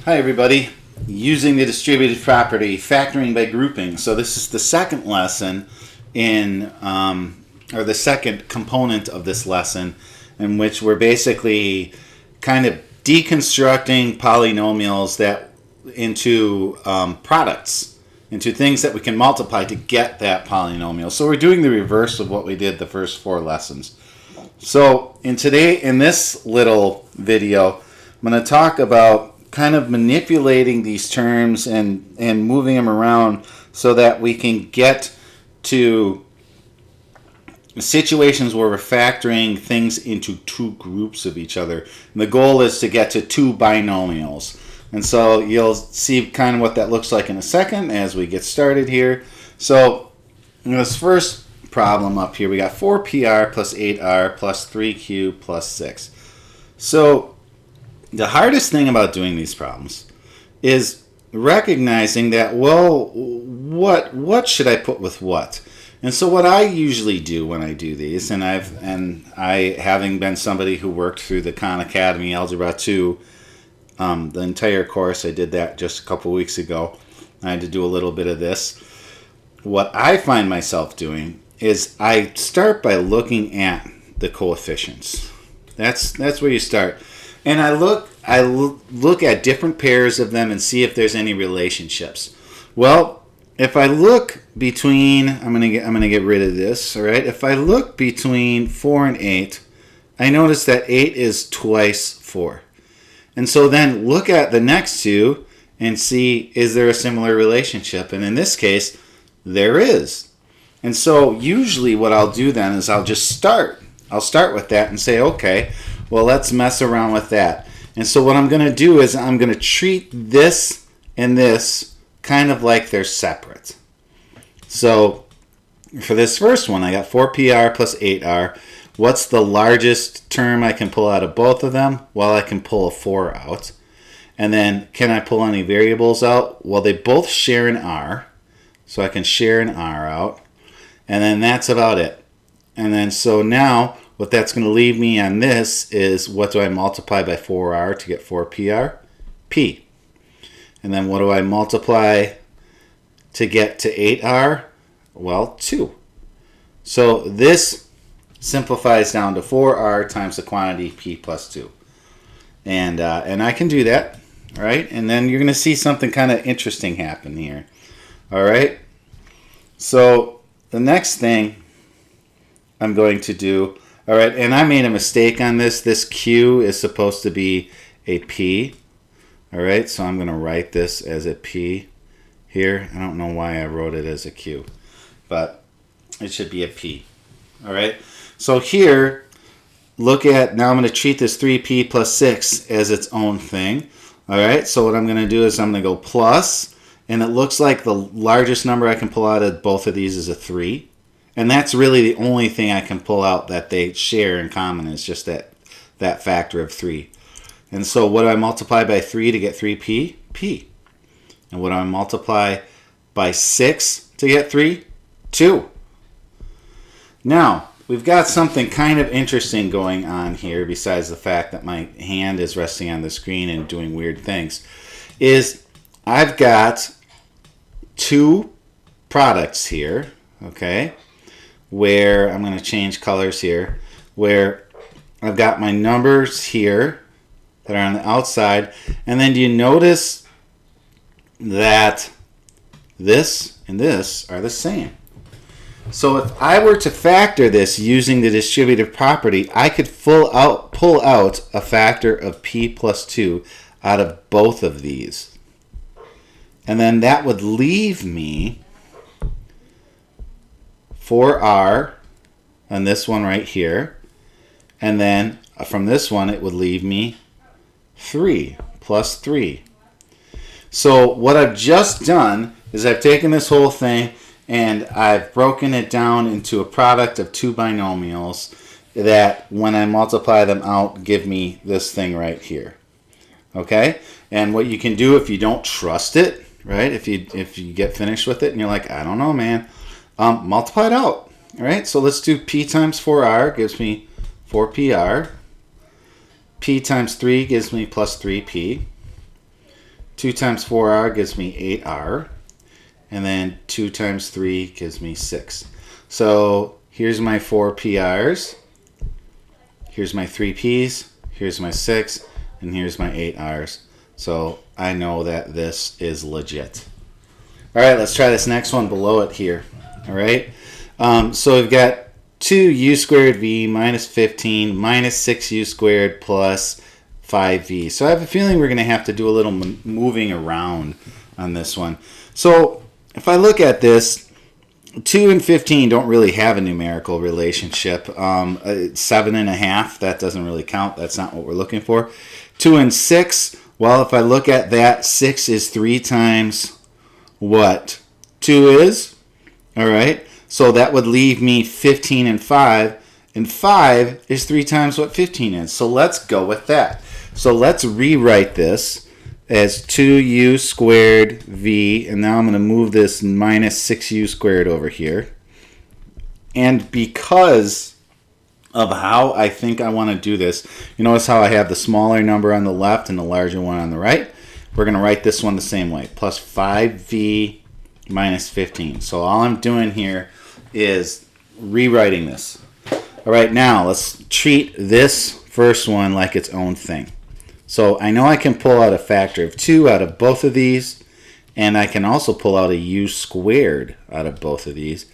Hi everybody, using the distributive property, factoring by grouping. So this is the second lesson in, or the second component of this lesson, in which we're basically kind of deconstructing polynomials that into products, into things that we can multiply to get that polynomial. So we're doing the reverse of what we did the first four lessons. So in this little video, I'm going to talk about kind of manipulating these terms and moving them around so that we can get to situations where we're factoring things into two groups of each other. And the goal is to get to two binomials. And so you'll see kind of what that looks like in a second as we get started here. So in this first problem up here, we got 4pr plus 8r plus 3q plus 6. So the hardest thing about doing these problems is recognizing that, well, what should I put with what? And so what I usually do when I do these, and I having been somebody who worked through the Khan Academy Algebra 2, the entire course, I did that just a couple weeks ago. I had to do a little bit of this. What I find myself doing is I start by looking at the coefficients. That's where you start. And I look at different pairs of them and see if there's any relationships. Well, if I look between, I'm gonna get rid of this. All right. If I look between 4 and 8, I notice that 8 is twice 4. And so then look at the next two and see, is there a similar relationship? And in this case, there is. And so usually what I'll do then is I'll start with that and say, okay, well, let's mess around with that. And so what I'm going to do is I'm going to treat this and this kind of like they're separate. So for this first one, I got 4pr plus 8r. What's the largest term I can pull out of both of them? Well, I can pull a 4 out. And then can I pull any variables out? Well, they both share an r. So I can share an r out. And then that's about it. And then so now what that's going to leave me on this is, what do I multiply by 4r to get 4pr? P. And then what do I multiply to get to 8r? Well, 2. So this simplifies down to 4r times the quantity p plus 2. And I can do that, all right? And then you're going to see something kind of interesting happen here, all right? So the next thing I'm going to do, all right, and I made a mistake on this. This Q is supposed to be a P. All right, so I'm going to write this as a P here. I don't know why I wrote it as a Q, but it should be a P. All right, so here, look at, now I'm going to treat this 3P plus 6 as its own thing. All right, so what I'm going to do is I'm going to go plus, and it looks like the largest number I can pull out of both of these is a 3. And that's really the only thing I can pull out that they share in common, is just that factor of 3. And so what do I multiply by 3 to get 3p? P. And what do I multiply by 6 to get 3? 2. Now, we've got something kind of interesting going on here, besides the fact that my hand is resting on the screen and doing weird things, is I've got two products here, okay? Where I'm going to change colors here, where I've got my numbers here that are on the outside, and then do you notice that this and this are the same? So if I were to factor this using the distributive property, I could pull out a factor of p plus 2 out of both of these. And then that would leave me 4r on this one right here, and then from this one it would leave me 3 plus 3. So what I've just done is I've taken this whole thing and I've broken it down into a product of two binomials that, when I multiply them out, give me this thing right here. Okay? And what you can do if you don't trust it, right? If you get finished with it and you're like, I don't know, man, multiply it out. All right, so let's do p times 4r gives me 4pr. P times 3 gives me plus 3p. 2 times 4r gives me 8r. And then 2 times 3 gives me 6. So here's my 4 PRs. Here's my 3 Ps. Here's my 6. And here's my 8 Rs. So I know that this is legit. All right, let's try this next one below it here. All right. So we've got 2u squared v minus 15 minus 6u squared plus 5v. So I have a feeling we're going to have to do a little moving around on this one. So if I look at this, 2 and 15 don't really have a numerical relationship. 7.5, that doesn't really count. That's not what we're looking for. 2 and 6, well, if I look at that, 6 is 3 times what 2 is. All right, so that would leave me 15 and 5. And 5 is 3 times what 15 is. So let's go with that. So let's rewrite this as 2u squared v, and now I'm going to move this minus 6u squared over here. And because of how I think I want to do this, you notice how I have the smaller number on the left and the larger one on the right? We're going to write this one the same way, plus 5v minus 15. So all I'm doing here is rewriting this. All right, now let's treat this first one like its own thing. So I know I can pull out a factor of 2 out of both of these, and I can also pull out a u squared out of both of these,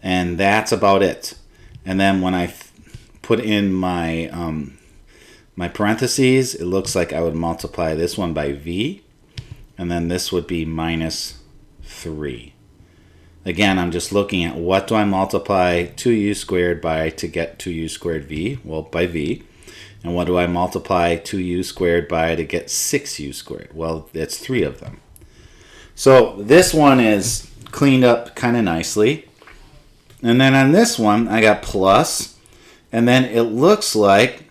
and that's about it. And then when I put in my my parentheses, it looks like I would multiply this one by v, and then this would be minus 3. Again, I'm just looking at what do I multiply 2u squared by to get 2u squared v? Well, by v. And what do I multiply 2u squared by to get 6u squared? Well, it's 3 of them. So this one is cleaned up kind of nicely. And then on this one, I got plus. And then it looks like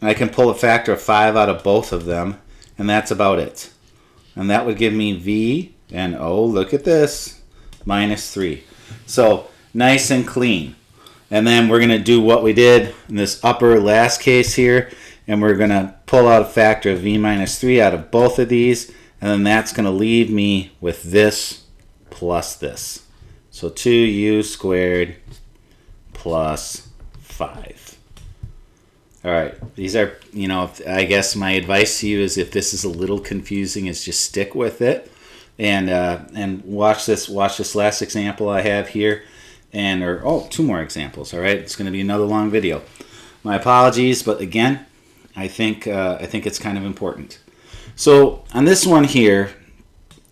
I can pull a factor of 5 out of both of them. And that's about it. And that would give me v, and oh, look at this, minus 3. So nice and clean. And then we're going to do what we did in this upper last case here, and we're going to pull out a factor of v minus 3 out of both of these, and then that's going to leave me with this plus this. So 2u squared plus 5. All right, these are, you know, I guess my advice to you is if this is a little confusing is just stick with it and watch this last example I have here. Or 2 more examples. All right, it's going to be another long video. My apologies, but again, I think it's kind of important. So on this one here,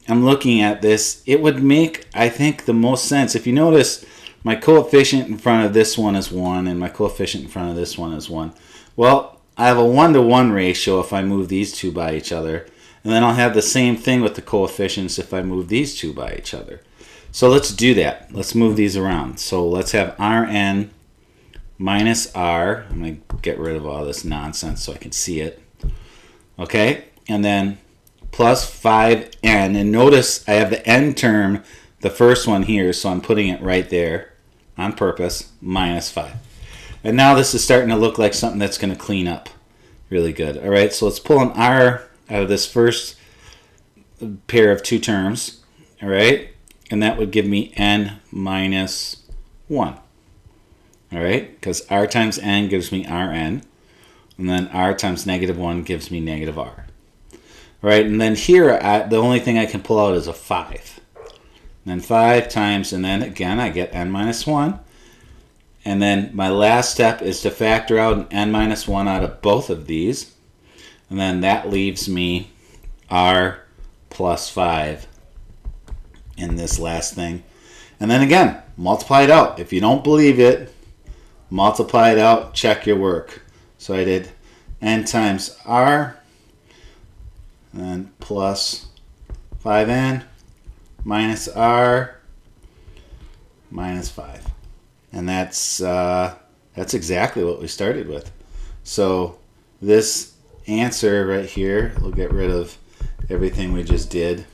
I'm looking at this. It would make, I think, the most sense if you notice my coefficient in front of this one is 1, and my coefficient in front of this one is 1. Well, I have a 1-to-1 ratio if I move these two by each other, and then I'll have the same thing with the coefficients if I move these two by each other. So let's do that. Let's move these around. So let's have Rn minus R. I'm going to get rid of all this nonsense so I can see it. Okay, and then plus 5n. And notice I have the n term, the first one here, so I'm putting it right there on purpose, minus 5. And now this is starting to look like something that's going to clean up really good. All right, so let's pull an R out of this first pair of 2 terms. All right. And that would give me n minus 1. All right, because r times n gives me rn. And then r times negative 1 gives me negative r. All right, and then here, the only thing I can pull out is a 5. And then 5 times, and then again, I get n minus 1. And then my last step is to factor out an n minus 1 out of both of these. And then that leaves me r plus 5 in this last thing. And then again, multiply it out. If you don't believe it, multiply it out, check your work. So I did n times r, and then plus 5n minus r minus 5. And that's exactly what we started with. So this answer right here, we'll get rid of everything we just did.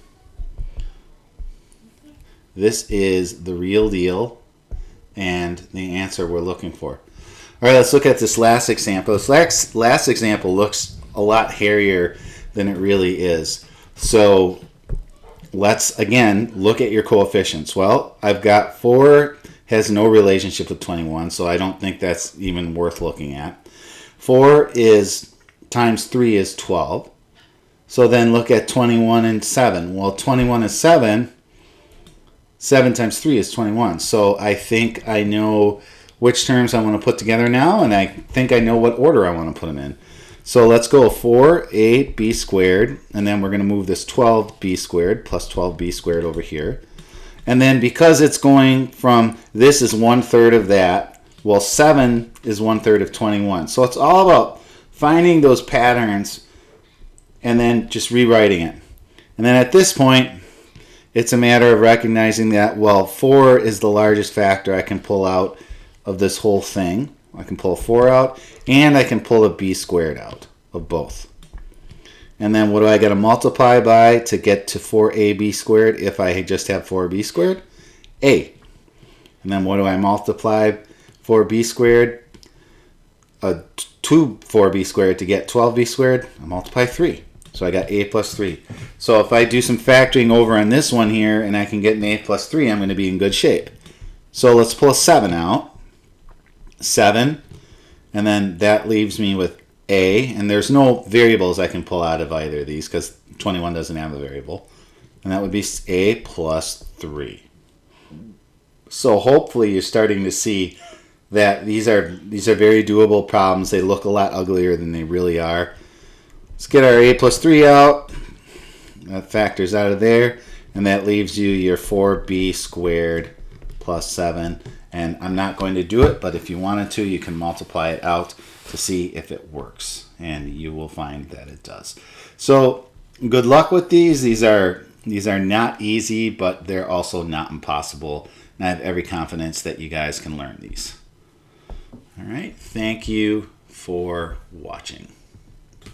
This is the real deal and the answer we're looking for. All right, let's look at this last example. This last example looks a lot hairier than it really is. So let's again look at your coefficients. Well, I've got 4 has no relationship with 21, so I don't think that's even worth looking at. 4 is times 3 is 12. So then look at 21 and 7. Well, 21 is 7. 7 times 3 is 21. So I think I know which terms I want to put together now, and I think I know what order I want to put them in. So let's go 4ab squared, and then we're going to move this 12b squared plus 12b squared over here. And then because it's going from this is 1/3 of that, well, 7 is 1/3 of 21. So it's all about finding those patterns and then just rewriting it. And then at this point, it's a matter of recognizing that, well, 4 is the largest factor I can pull out of this whole thing. I can pull 4 out, and I can pull a b squared out of both. And then what do I got to multiply by to get to 4ab squared if I just have 4b squared? A. And then what do I multiply 4b squared? 4b squared to get 12b squared? I multiply 3. So I got a plus 3. So if I do some factoring over on this one here and I can get an a plus 3, I'm going to be in good shape. So let's pull a 7 out. 7. And then that leaves me with a, and there's no variables I can pull out of either of these because 21 doesn't have a variable. And that would be a plus 3. So hopefully you're starting to see that these are very doable problems. They look a lot uglier than they really are. Let's get our a plus 3 out. That factors out of there, and that leaves you your 4b squared plus 7. And I'm not going to do it, but if you wanted to, you can multiply it out to see if it works, and you will find that it does. So good luck with these. These are not easy, but they're also not impossible. And I have every confidence that you guys can learn these. All right. Thank you for watching.